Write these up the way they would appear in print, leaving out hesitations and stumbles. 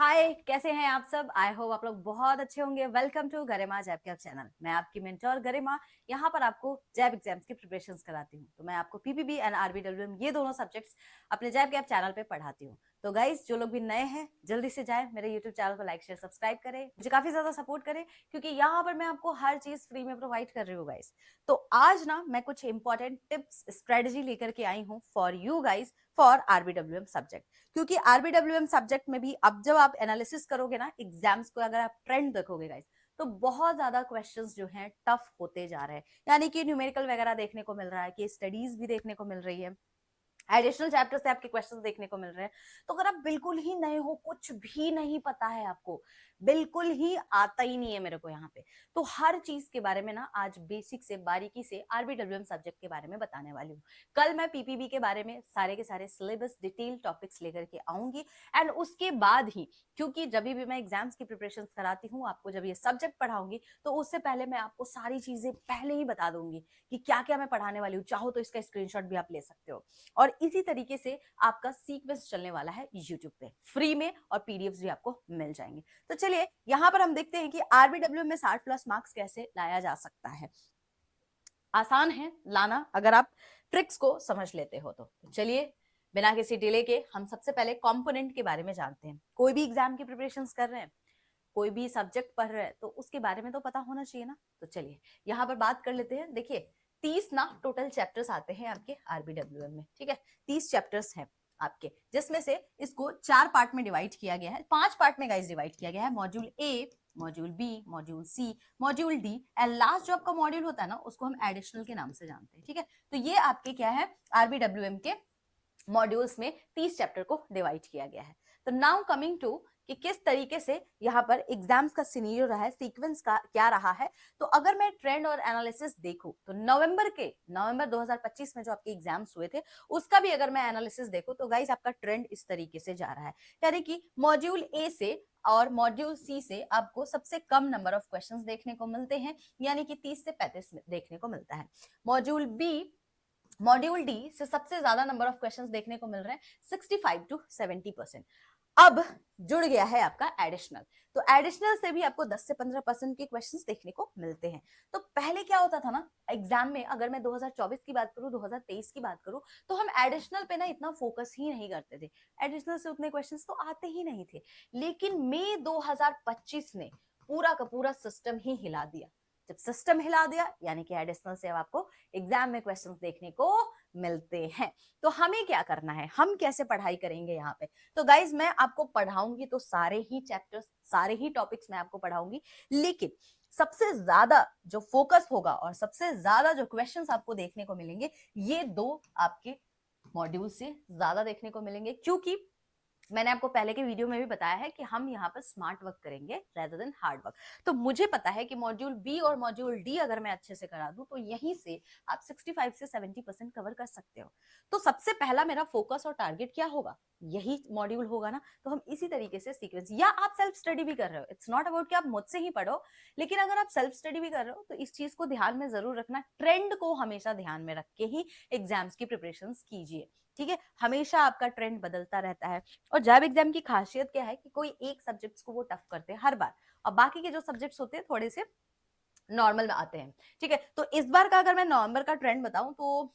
हाय, कैसे हैं आप सब। आई होप आप लोग बहुत अच्छे होंगे। वेलकम टू गरिमा जैब कैब चैनल। मैं आपकी मेंटोर गरिमा यहाँ पर आपको जैब एग्जाम्स की प्रिपरेशंस कराती हूँ। तो मैं आपको पीपीबी एंड आरबीडब्ल्यूएम ये दोनों सब्जेक्ट्स अपने जैब कैब चैनल पे पढ़ाती हूँ। तो गाइस, जो लोग भी नए हैं जल्दी से जाएं मेरे यूट्यूब चैनल को लाइक शेयर सब्सक्राइब करें, मुझे काफी ज्यादा सपोर्ट करें क्योंकि यहाँ पर मैं आपको हर चीज फ्री में प्रोवाइड कर रही हूँ गाइस। तो आज ना मैं कुछ इंपॉर्टेंट टिप्स स्ट्रेटेजी लेकर के आई हूँ for you guys for RBWM subject. क्योंकि आरबीडब्ल्यूएम सब्जेक्ट में भी अब जब आप एनालिसिस करोगे ना एग्जाम्स को, अगर आप ट्रेंड देखोगे गाइस, तो बहुत ज्यादा क्वेश्चंस जो हैं टफ होते जा रहे हैं। यानी कि न्यूमेरिकल वगैरह देखने को मिल रहा है, कि स्टडीज भी देखने को मिल रही है, एडिशनल चैप्टर से आपके क्वेश्चंस देखने को मिल रहे हैं। तो अगर आप बिल्कुल ही नए हो, कुछ भी नहीं पता है आपको, बिल्कुल ही आता ही नहीं है मेरे को यहाँ पे, तो हर चीज के बारे में ना आज बेसिक से बारीकी से आरबीडब्ल्यूएम सब्जेक्ट के बारे में बताने वाली हूँ। कल मैं पीपीबी के बारे में सारे के सारे सिलेबस डिटेल टॉपिक्स लेकर के आऊंगी। एंड उसके बाद ही, क्योंकि जब भी मैं एग्जाम्स की प्रिपरेशन कराती हूँ आपको, जब ये सब्जेक्ट पढ़ाऊंगी तो उससे पहले मैं आपको सारी चीजें पहले ही बता दूंगी कि क्या क्या मैं पढ़ाने वाली हूँ। चाहो तो इसका स्क्रीनशॉट भी आप ले सकते हो। और इसी तरीके से आपका सीक्वेंस चलने वाला है यूट्यूब पे फ्री में, और पीडीएफ्स भी आपको मिल जाएंगे। तो चलिए यहां पर हम देखते हैं कि आरबीडब्ल्यू में 60+ मार्क्स कैसे लाया जा सकता है। आसान है लाना अगर आप ट्रिक्स को समझ लेते हो तो चलिए बिना किसी डिले के हम सबसे पहले कंपोनेंट के बारे में जानते हैं। कोई भी एग्जाम की प्रिपरेशंस कर रहे हैं, कोई भी सब्जेक्ट पढ़ रहे हैं, तो उसके बारे में तो पता होना चाहिए ना। तो चलिए यहाँ पर बात कर लेते हैं। देखिए 30 ना टोटल चैप्टर्स आते हैं आपके आरबीडब्ल्यूएम में, ठीक है। 30 चैप्टर्स हैं आपके, जिसमें से इसको 4 पार्ट में डिवाइड किया गया है, 5 पार्ट में गाइस डिवाइड किया गया है। Module A, module B, module C, module D and last जो आपका मॉड्यूल होता है ना, उसको हम एडिशनल के नाम से जानते हैं, ठीक है। तो ये आपके क्या है, आरबीडब्ल्यूएम के मॉड्यूल्स में 30 चैप्टर को डिवाइड किया गया है। तो नाउ कमिंग टू कि किस तरीके से यहाँ पर एग्जाम्स का सिनेरियो रहा है, सीक्वेंस का क्या रहा है। तो अगर मैं ट्रेंड और एनालिसिस देखूं तो नवंबर 2025 में जो आपके एग्जाम्स हुए थे उसका भी अगर मैं एनालिसिस देखूं तो गाइस आपका ट्रेंड इस तरीके से जा रहा है। यानी कि मॉड्यूल ए से और मॉड्यूल सी से आपको सबसे कम नंबर ऑफ क्वेश्चंस देखने को मिलते हैं, यानी कि 30 से 35 देखने को मिलता है। मॉड्यूल डी से सबसे ज्यादा नंबर ऑफ क्वेश्चंस देखने को मिल रहे हैं, 65 to 70%। अब जुड़ गया है आपका एडिशनल, तो एडिशनल से भी आपको 10 से 15% के क्वेश्चंस देखने को मिलते हैं। तो पहले क्या होता था ना एग्जाम में, अगर मैं 2024 की बात करूं, 2023 की बात करूं, तो हम एडिशनल पे ना इतना फोकस ही नहीं करते थे। एडिशनल से उतने क्वेश्चंस तो आते ही नहीं थे। लेकिन मई 2025 ने पूरा का पूरा सिस्टम ही हिला दिया। जब सिस्टम हिला दिया यानी कि एडिशनल से अब आपको एग्जाम में क्वेश्चंस देखने को मिलते हैं। तो हमें क्या करना है, हम कैसे पढ़ाई करेंगे यहाँ पे। तो गाइज मैं आपको पढ़ाऊंगी तो सारे ही चैप्टर्स, सारे ही टॉपिक्स मैं आपको पढ़ाऊंगी, लेकिन सबसे ज्यादा जो फोकस होगा और सबसे ज्यादा जो क्वेश्चंस आपको देखने को मिलेंगे, ये दो आपके मॉड्यूल से ज्यादा देखने को मिलेंगे। क्योंकि मैंने आपको पहले के वीडियो में भी बताया है कि हम यहाँ पर स्मार्ट वर्क करेंगे रेदर देन हार्ड वर्क। तो मुझे पता है कि मॉड्यूल बी और मॉड्यूल डी अगर मैं अच्छे से करा दूं तो यहीं से आप 65 से 70% कवर कर सकते हो। तो सबसे पहला मेरा फोकस और टारगेट क्या होगा, यही मॉड्यूल होगा ना। तो हम इसी तरीके से सीक्वेंस, या आप सेल्फ स्टडी भी कर रहे हो, इट्स नॉट अबाउट कि आप मुझसे ही पढ़ो, लेकिन अगर आप सेल्फ स्टडी भी कर रहे हो तो इस चीज को ध्यान में जरूर रखना, ट्रेंड को हमेशा ध्यान में रख के ही एग्जाम्स की प्रिपरेशन कीजिए, ठीक है। हमेशा आपका ट्रेंड बदलता रहता है। और जैब एग्जाम की खासियत क्या है कि कोई एक सब्जेक्ट्स को वो टफ करते हैं हर बार, और बाकी के जो सब्जेक्ट्स होते हैं थोड़े से नॉर्मल में आते हैं, ठीक है। तो इस बार का अगर मैं नवंबर का ट्रेंड बताऊं तो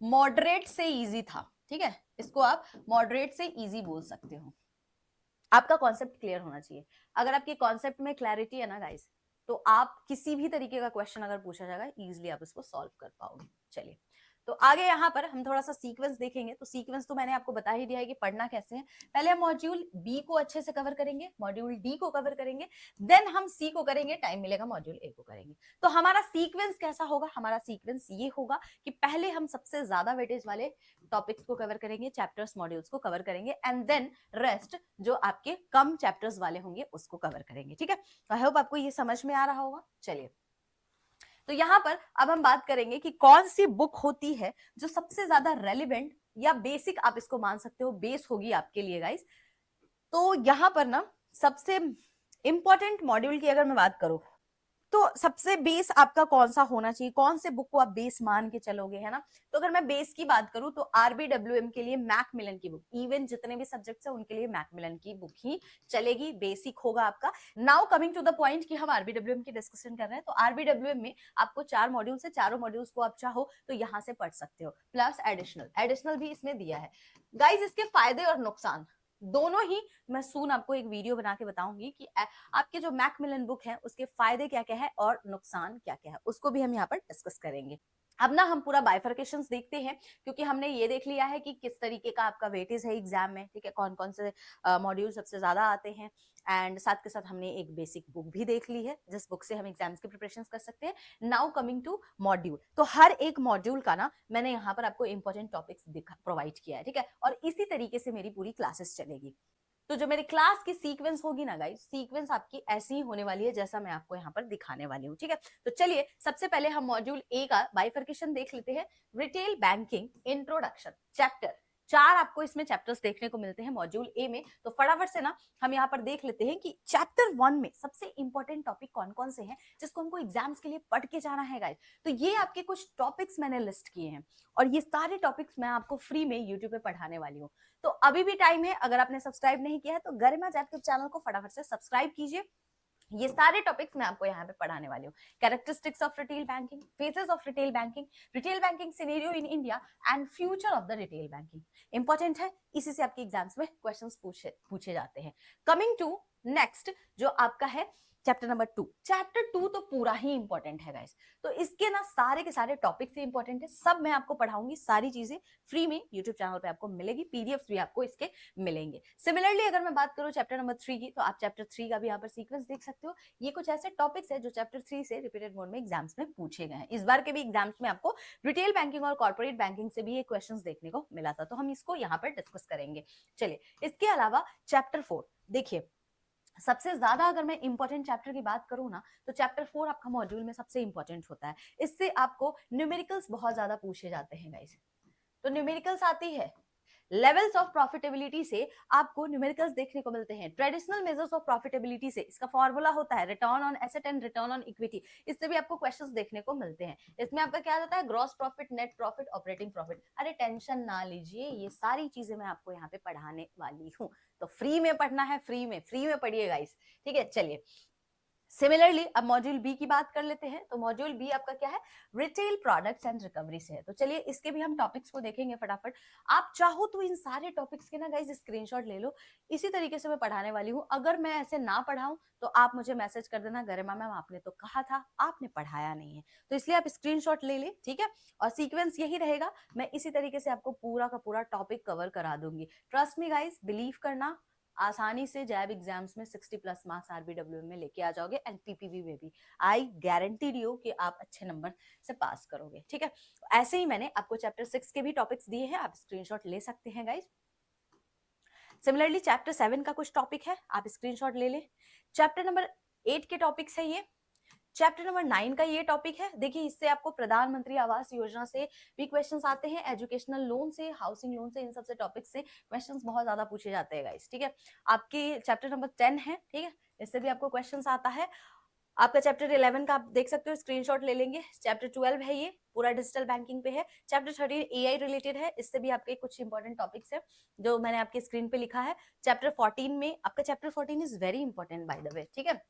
मॉडरेट से इजी था, ठीक है। इसको आप मॉडरेट से इजी बोल सकते हो। आपका कॉन्सेप्ट क्लियर होना चाहिए। अगर आपके कॉन्सेप्ट में क्लैरिटी है ना गाइस, तो आप किसी भी तरीके का क्वेश्चन अगर पूछा जाएगा इजीली आप इसको सॉल्व कर पाओगे। चलिए तो आगे यहाँ पर हम थोड़ा सा सीक्वेंस देखेंगे। तो सीक्वेंस तो मैंने आपको बता ही दिया है कि पढ़ना कैसे है। पहले हम मॉड्यूल बी को अच्छे से कवर करेंगे, मॉड्यूल डी को कवर करेंगे, देन हम सी को करेंगे, टाइम मिलेगा मॉड्यूल ए को करेंगे। तो हमारा सीक्वेंस कैसा होगा, हमारा सीक्वेंस ये होगा कि पहले हम सबसे ज्यादा वेटेज वाले टॉपिक्स को कवर करेंगे, चैप्टर्स मॉड्यूल्स को कवर करेंगे, एंड देन रेस्ट जो आपके कम चैप्टर्स वाले होंगे उसको कवर करेंगे, ठीक है। आई होप आपको ये समझ में आ रहा होगा। चलिए तो यहां पर अब हम बात करेंगे कि कौन सी बुक होती है जो सबसे ज्यादा रेलिवेंट या बेसिक, आप इसको मान सकते हो बेस होगी आपके लिए गाइस। तो यहां पर ना सबसे इंपॉर्टेंट मॉड्यूल की अगर मैं बात करूं तो सबसे बेस आपका कौन सा होना चाहिए, कौन से बुक को आप बेस मान के चलोगे, है ना। तो अगर मैं बेस की बात करूं तो आरबीडब्ल्यूएम के लिए मैकमिलन की बुक, इवन जितने भी सब्जेक्ट्स हैं उनके लिए मैकमिलन की बुक ही चलेगी, बेसिक होगा आपका। Now coming to the point कि हम आरबीडब्ल्यूएम की डिस्कशन कर रहे हैं, तो आरबीडब्ल्यूएम में आपको 4 मॉड्यूल्स है, चारों मॉड्यूल्स को आप चाहो तो यहाँ से पढ़ सकते हो, प्लस एडिशनल भी इसमें दिया है। गाइज इसके फायदे और नुकसान दोनों ही मैं सून आपको एक वीडियो बना के बताऊंगी कि आपके जो मैकमिलन बुक है उसके फायदे क्या क्या है और नुकसान क्या क्या है, उसको भी हम यहाँ पर डिस्कस करेंगे। अब ना हम पूरा बाइफर्केशंस देखते हैं, क्योंकि हमने ये देख लिया है कि किस तरीके का आपका वेटेज है एग्जाम में, ठीक है, कौन कौन से मॉड्यूल सबसे ज्यादा आते हैं, एंड साथ के साथ हमने एक बेसिक बुक भी देख ली है जिस बुक से हम एग्जाम्स की प्रिपरेशन कर सकते हैं। नाउ कमिंग टू मॉड्यूल, तो हर एक मॉड्यूल का ना मैंने यहाँ पर आपको इंपॉर्टेंट टॉपिक्स प्रोवाइड किया है, ठीक है, और इसी तरीके से मेरी पूरी क्लासेस चलेगी। तो जो मेरी क्लास की सीक्वेंस होगी ना गाइस, सीक्वेंस आपकी ऐसी ही होने वाली है जैसा मैं आपको यहाँ पर दिखाने वाली हूँ, ठीक है। तो चलिए सबसे पहले हम मॉड्यूल ए का बाइफर्केशन देख लेते हैं। रिटेल बैंकिंग इंट्रोडक्शन चैप्टर, 4 आपको इसमें चैप्टर्स देखने को मिलते हैं मॉड्यूल ए में। तो फटाफट से ना हम यहाँ पर देख लेते हैं कि चैप्टर 1 में सबसे इंपॉर्टेंट टॉपिक कौन कौन से हैं जिसको हमको एग्जाम्स के लिए पढ़ के जाना है गाइस। तो ये आपके कुछ टॉपिक्स मैंने लिस्ट किए हैं और ये सारे टॉपिक्स मैं आपको फ्री में यूट्यूब पे पढ़ाने वाली हूँ। तो अभी भी टाइम है, अगर आपने सब्सक्राइब नहीं किया है तो गरिमा जैप चैनल को फटाफट से सब्सक्राइब कीजिए। ये सारे टॉपिक्स मैं आपको यहाँ पे पढ़ाने वाली हूँ। Characteristics of retail banking, phases of retail banking scenario in India and future of the retail banking. Important है, इसी से आपके एग्जाम्स में क्वेश्चंस पूछे जाते हैं। कमिंग टू नेक्स्ट जो आपका है चैप्टर नंबर 2। चैप्टर 2 तो पूरा ही इंपॉर्टेंट है गाइस, तो इसके ना सारे के सारे टॉपिक्स ही इंपॉर्टेंट है, सब मैं आपको पढ़ाऊंगी, सारी चीजें फ्री में यूट्यूब चैनल पे आपको मिलेगी, पीडीएफ भी आपको इसके मिलेंगे। सिमिलरली अगर मैं बात करूं चैप्टर नंबर 3 की, तो आप चैप्टर 3 का भी यहाँ पर सीक्वेंस देख सकते हो। ये कुछ ऐसे टॉपिक्स है जो चैप्टर 3 से रिपीटेड मोड में एग्जाम्स में पूछे गए हैं। इस बार के भी एग्जाम्स में आपको रिटेल बैंकिंग और कॉर्पोरेट बैंकिंग से भी ये क्वेश्चन देखने को मिला था, तो हम इसको यहाँ पर डिस्कस करेंगे। चलिए इसके अलावा चैप्टर 4 देखिए, सबसे ज्यादा अगर मैं इंपॉर्टेंट चैप्टर की बात करूं ना, तो चैप्टर 4 आपका मॉड्यूल में सबसे इंपॉर्टेंट होता है। इससे आपको न्यूमेरिकल्स बहुत ज्यादा पूछे जाते हैं गाइस। तो न्यूमेरिकल्स आती है, लेवल्स ऑफ प्रॉफिटेबिलिटी से आपको न्यूमेरिकल्स देखने को मिलते हैं। ट्रेडिशनल मेजर्स ऑफ प्रॉफिटेबिलिटी से इसका फॉर्मूला होता है return on asset and return on equity, इससे भी आपको क्वेश्चंस देखने को मिलते हैं। इसमें आपका क्या आता है, gross profit, net profit, operating profit. अरे टेंशन ना लीजिए, ये सारी चीजें मैं आपको यहाँ पे पढ़ाने वाली हूँ, तो फ्री में पढ़ना है, फ्री में पढ़िए गाइस, ठीक है। चलिए सिमिलरली अब मॉड्यूल बी की बात कर लेते हैं। तो मॉड्यूल बी आपका क्या है, रिटेल प्रोडक्ट्स एंड रिकवरी से है। तो चलिए इसके भी हम टॉपिक्स को देखेंगे फटाफट। आप चाहो तो इन सारे टॉपिक्स के ना गाइस स्क्रीनशॉट ले लो, इसी तरीके से मैं पढ़ाने वाली हूँ। अगर मैं ऐसे ना पढ़ाऊं तो आप मुझे मैसेज कर देना, गरिमा मैम आपने तो कहा था, आपने पढ़ाया नहीं है, तो इसलिए आप स्क्रीनशॉट ले ले, ठीक है। और सीक्वेंस यही रहेगा, मैं इसी तरीके से आपको पूरा का पूरा टॉपिक कवर करा दूंगी। ट्रस्ट मी गाइस, बिलीव करना, आसानी से जैब एग्जाम्स में 60 प्लस मार्क्स आरबीडब्ल्यू में लेके आ जाओगे, एंड पीपीबी में भी आई गारंटीड यू कि आप अच्छे नंबर से पास करोगे, ठीक है। ऐसे ही मैंने आपको चैप्टर 6 के भी टॉपिक्स दिए हैं, आप स्क्रीनशॉट ले सकते हैं गाइस। सिमिलरली चैप्टर 7 का कुछ टॉपिक है, आप स्क्रीनशॉट ले लें। चैप्टर नंबर 8 के टॉपिक्स है ये। चैप्टर नंबर 9 का ये टॉपिक है, देखिए इससे आपको प्रधानमंत्री आवास योजना से भी क्वेश्चंस आते हैं, एजुकेशनल लोन से, हाउसिंग लोन से, इन सबसे टॉपिक से क्वेश्चंस बहुत ज्यादा पूछे जाते हैं गाइस, ठीक है। आपके चैप्टर नंबर 10 है, ठीक है, इससे भी आपको क्वेश्चंस आता है। आपका चैप्टर 11 का आप देख सकते हो, स्क्रीनशॉट ले लेंगे। चैप्टर 12 है, ये पूरा डिजिटल बैंकिंग पे है। चैप्टर 13 एआई रिलेटेड है, इससे भी आपके कुछ इंपॉर्टेंट टॉपिक्स है जो मैंने आपके स्क्रीन पे लिखा है। चैप्टर 14 में आपका chapter 14 is very important by the way, ठीक है।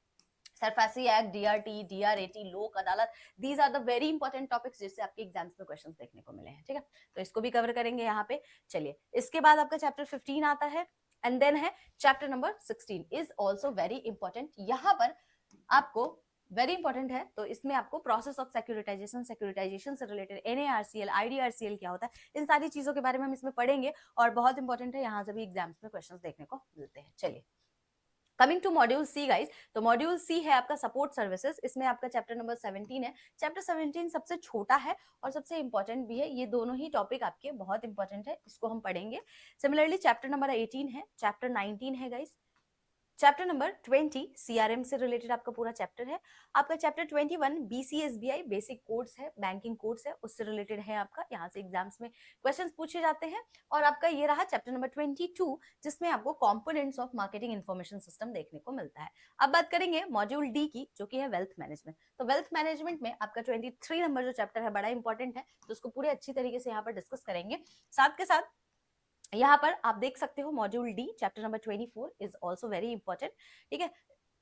SARFAESI act, DRT, DRAT, Lok Adalat, these are the very important topics जिससे आपके एग्जाम्स में क्वेश्चंस देखने को मिले हैं, ठीक है। तो इसको भी कवर करेंगे यहाँ पे। चलिए इसके बाद आपका चैप्टर 15 आता है, एंड देन है chapter number 16 is also very important. यहाँ पर आपको वेरी इंपॉर्टेंट है, तो इसमें आपको प्रोसेस ऑफ सेक्यूरिटाइजेशन से रिलेटेड एनएआरसीएल, आईडीआरसीएल क्या होता है, इन सारी चीजों के बारे में हम इसमें पढ़ेंगे, और बहुत इंपॉर्टेंट है, यहाँ से भी एग्जाम्स में क्वेश्चंस देखने को मिलते हैं। चलिए coming to module C guys, तो मॉड्यूल सी है आपका सपोर्ट सर्विसेज, इसमें आपका चैप्टर नंबर 17 है। चैप्टर 17 सबसे छोटा है और सबसे इंपॉर्टेंट भी है, ये दोनों ही टॉपिक आपके बहुत इंपॉर्टेंट है, इसको हम पढ़ेंगे। सिमिलरली चैप्टर नंबर 18 है, चैप्टर 19 है गाइस, चैप्टर नंबर 20 सीआरएम से रिलेटेड आपका पूरा चैप्टर है। आपका चैप्टर 21 बीसीएसबीआई बेसिक कोड्स है, बैंकिंग कोड्स है, उससे रिलेटेड है आपका। यहाँ से एग्जाम्स में क्वेश्चंस पूछे जाते हैं। और आपका ये रहा चैप्टर नंबर 22 जिसमें आपको components of marketing information system देखने को मिलता है। अब बात करेंगे मॉड्यूल डी की, जो कि है वेल्थ मैनेजमेंट। तो वेल्थ मैनेजमेंट में आपका 23 नंबर जो चैप्टर है बड़ा इंपॉर्टेंट है, तो उसको पूरे अच्छी तरीके से यहाँ पर डिस्कस करेंगे। साथ के साथ यहाँ पर आप देख सकते हो module D chapter number 24 is also very important. ठीक है,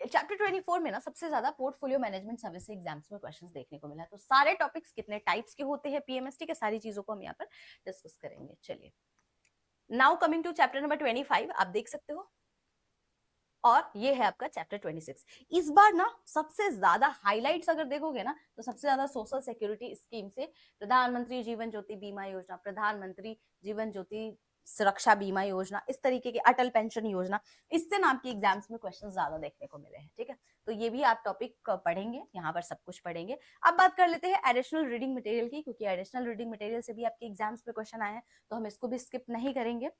चैप्टर 24 में ना सबसे ज्यादा पोर्टफोलियो मैनेजमेंट सर्विस से एग्जाम्स में क्वेश्चंस देखने को मिला है। तो सारे टॉपिक्स कितने टाइप्स के होते हैं पीएमएस, ठीक है, सारी चीजों को हम यहाँ पर डिस्कस करेंगे। चलिए, now coming to chapter number 25, आप देख सकते हो, और ये है आपका चैप्टर 26। इस बार ना सबसे ज्यादा हाइलाइट्स अगर देखोगे ना, तो सबसे ज्यादा सोशल सिक्योरिटी स्कीम से प्रधानमंत्री जीवन ज्योति बीमा योजना, प्रधानमंत्री जीवन ज्योति सुरक्षा बीमा योजना, इस तरीके की अटल पेंशन योजना, इससे ना आपके एग्जाम्स में क्वेश्चन ज्यादा देखने को मिले हैं। ठीक है, तो ये भी आप टॉपिक पढ़ेंगे, यहाँ पर सब कुछ पढ़ेंगे। अब बात कर लेते हैं एडिशनल रीडिंग मटेरियल की, क्योंकि एडिशनल रीडिंग मटेरियल से भी आपके एग्जाम्स में क्वेश्चन आए हैं, तो हम इसको भी स्किप नहीं करेंगे।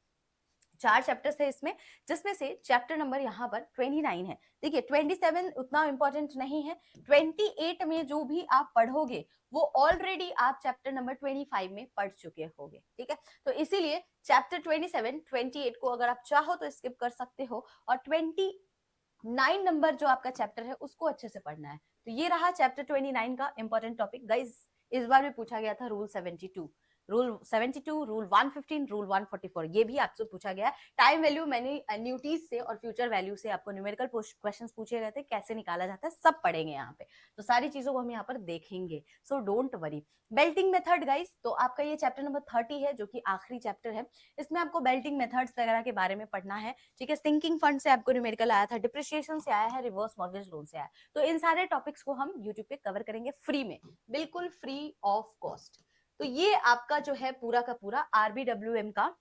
4 चैप्टर्स है इसमें, जिसमें से चैप्टर नंबर यहाँ पर 29 है। देखिए 27 उतना इंपॉर्टेंट नहीं है, 28 में जो भी आप पढ़ोगे वो ऑलरेडी आप चैप्टर नंबर 25 में पढ़ चुके होगे। ठीक है, तो इसीलिए चैप्टर 27, 28 को अगर आप चाहो तो स्किप कर सकते हो, और 29 नंबर जो आपका चैप्टर है उसको अच्छे से पढ़ना है। तो ये रहा चैप्टर 29 का इंपॉर्टेंट टॉपिक। गाइज, इस बार भी पूछा गया था रूल 72, रूल 72, रूल 115, रूल 144, ये भी आपसे पूछा गया है। टाइम वैल्यू मैंने एन्युटीज से और फ्यूचर वैल्यू से आपको न्यूमेरिकल क्वेश्चंस पूछे गए थे, कैसे निकाला जाता है सब पढ़ेंगे यहाँ पे, तो सारी चीजों को हम यहाँ पर देखेंगे, so don't worry. Belting method guys, तो आपका ये चैप्टर नंबर 30 है, जो कि आखिरी चैप्टर है। इसमें आपको बेल्टिंग मेथड्स वगैरह के बारे में पढ़ना है। ठीक है, सिंकिंग फंड से आपको न्यूमेरिकल आया था, डिप्रिसिएशन से आया है, रिवर्स मॉर्गेज लोन से आया, तो इन सारे टॉपिक्स को हम यूट्यूब पे कवर करेंगे फ्री में, बिल्कुल फ्री ऑफ कॉस्ट। तो ये आपका जो है पूरा का पूरा आरबीडब्ल्यूएम का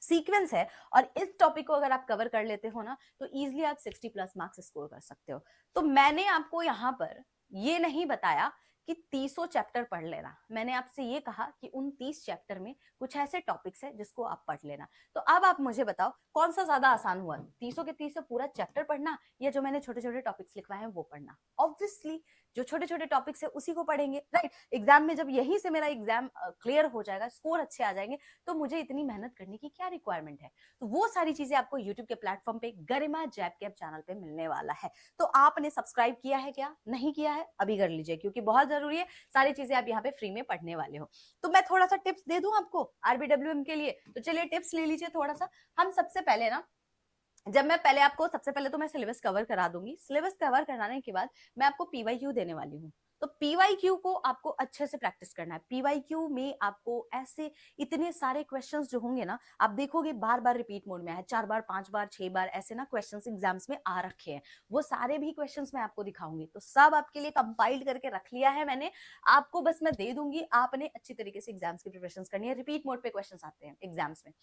सीक्वेंस है, और इस टॉपिक को अगर आप कवर कर लेते हो ना, तो इजीली आप 60 प्लस मार्क्स स्कोर कर सकते हो। तो मैंने आपको यहाँ पर ये नहीं बताया कि 30 चैप्टर पढ़ लेना, मैंने आपसे ये कहा कि उन 30 चैप्टर में कुछ ऐसे टॉपिक्स है जिसको आप पढ़ लेना। तो अब आप मुझे बताओ कौन सा ज्यादा आसान हुआ, 30 के 30 पूरा चैप्टर पढ़ना, या जो मैंने छोटे छोटे टॉपिक्स लिखवाए हैं वो पढ़ना? ऑब्वियसली जो छोटे छोटे टॉपिक्स है उसी को पढ़ेंगे, राइट। एग्जाम में जब यहीं से मेरा एग्जाम क्लियर हो जाएगा, स्कोर अच्छे आ जाएंगे, तो मुझे इतनी मेहनत करने की क्या रिक्वायरमेंट है? तो वो सारी चीजें आपको यूट्यूब के प्लेटफॉर्म पे गरिमा जैब कैब चैनल पे मिलने वाला है। तो आपने सब्सक्राइब किया है क्या? नहीं किया है? अभी कर लीजिए, क्योंकि बहुत जरूरी है, सारी चीजें आप यहाँ पे फ्री में पढ़ने वाले हो। तो मैं थोड़ा सा टिप्स दे दूं आपको आरबीडब्ल्यूएम के लिए, तो चलिए टिप्स ले लीजिए थोड़ा सा। हम सबसे पहले ना, जब मैं पहले आपको सबसे पहले तो मैं सिलेबस कवर करा दूंगी, सिलेबस कवर कराने के बाद मैं आपको पीवाईक्यू देने वाली हूँ। तो पीवाईक्यू को आपको अच्छे से प्रैक्टिस करना है। पीवाईक्यू में आपको ऐसे इतने सारे क्वेश्चंस जो होंगे ना, आप देखोगे बार बार रिपीट मोड में है, 4 बार 5 बार 6 बार ऐसे ना क्वेश्चंस एग्जाम्स में आ रखे हैं, वो सारे भी क्वेश्चंस मैं आपको दिखाऊंगी। तो सब आपके लिए कंपाइल्ड करके रख लिया है मैंने, आपको बस मैं दे दूंगी, आपने अच्छी तरीके से एग्जाम्स की प्रिपरेशन करनी है। रिपीट मोड पे क्वेश्चन आते हैं एग्जाम्स में।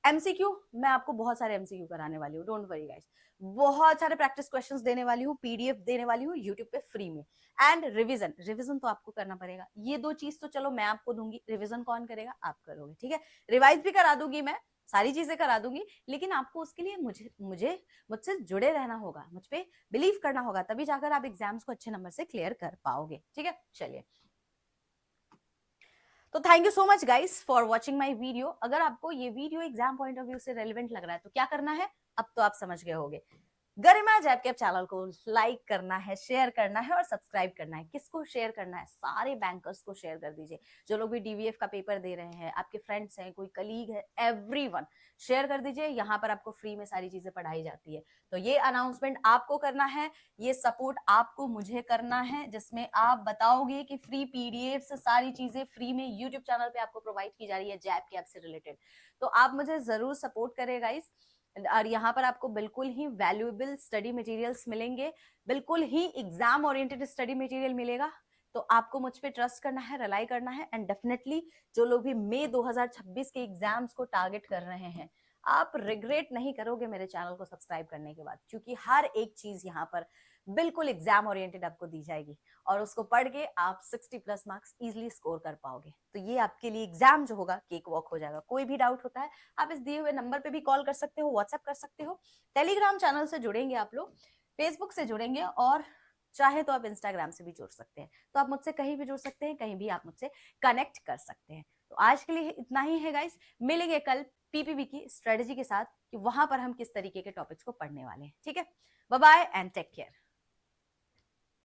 एमसीक्यू, मैं आपको बहुत सारे एमसीक्यू कराने वाली हूँ, डोंट वरी गाइस। बहुत सारे प्रैक्टिस क्वेश्चंस देने वाली हूँ, पीडीएफ देने वाली हूँ यूट्यूब पे फ्री में। एंड रिवीजन, रिवीजन तो आपको करना पड़ेगा। ये दो चीज तो चलो मैं आपको दूंगी, रिवीजन कौन करेगा? आप करोगे, ठीक है। रिवाइज भी करा दूंगी मैं, सारी चीजें करा दूंगी, लेकिन आपको उसके लिए मुझसे जुड़े रहना होगा, मुझ पे बिलीव करना होगा, तभी जाकर आप एग्जाम्स को अच्छे नंबर से क्लियर कर पाओगे। ठीक है, चलिए। तो thank you so much guys for watching my video. अगर आपको ये video exam point of view से रेलिवेंट लग रहा है तो क्या करना है, अब तो आप समझ गए होंगे। गरिमा जैब कैब चैनल को लाइक करना है, शेयर करना है और सब्सक्राइब करना है। किसको शेयर करना है? सारे बैंकर्स को शेयर कर दीजिए, जो लोग भी डीवीएफ का पेपर दे रहे हैं, आपके फ्रेंड्स हैं, कोई कलीग है, एवरीवन शेयर कर दीजिए। यहाँ पर आपको फ्री में सारी चीजें पढ़ाई जाती है। तो ये अनाउंसमेंट आपको करना है, ये सपोर्ट आपको मुझे करना है, जिसमें आप बताओगे कि फ्री पीडीएफ से सारी चीजें फ्री में यूट्यूब चैनल पे आपको प्रोवाइड की जा रही है जैब कैब से रिलेटेड। तो आप मुझे जरूर सपोर्ट करें गाइस। और यहाँ पर आपको बिल्कुल ही वैल्यूएबल स्टडी मटेरियल्स मिलेंगे, बिल्कुल ही एग्जाम ओरिएंटेड स्टडी मटेरियल मिलेगा। तो आपको मुझ पे ट्रस्ट करना है, रिलाई करना है। एंड डेफिनेटली जो लोग भी मई 2026 के एग्जाम्स को टारगेट कर रहे हैं, आप रिग्रेट नहीं करोगे मेरे चैनल को सब्सक्राइब करने के बाद, क्योंकि हर एक चीज यहाँ पर बिल्कुल एग्जाम ओरिएंटेड आपको दी जाएगी और उसको पढ़ के आप 60 प्लस मार्क्स इजीली स्कोर कर पाओगे। तो ये आपके लिए एग्जाम जो होगा केक वॉक हो जाएगा। कोई भी डाउट होता है आप इस दिए हुए नंबर पे भी कॉल कर सकते हो, व्हाट्सएप कर सकते हो, टेलीग्राम चैनल से जुड़ेंगे आप लोग, फेसबुक से जुड़ेंगे और चाहे तो आप इंस्टाग्राम से भी जुड़ सकते हैं। तो आप मुझसे कहीं भी जुड़ सकते हैं, कहीं भी आप मुझसे कनेक्ट कर सकते हैं। तो आज के लिए इतना ही है गाइस, मिलेंगे कल पीपीबी की स्ट्रेटेजी के साथ कि वहां पर हम किस तरीके के टॉपिक्स को पढ़ने वाले हैं। ठीक है, bye bye and take care.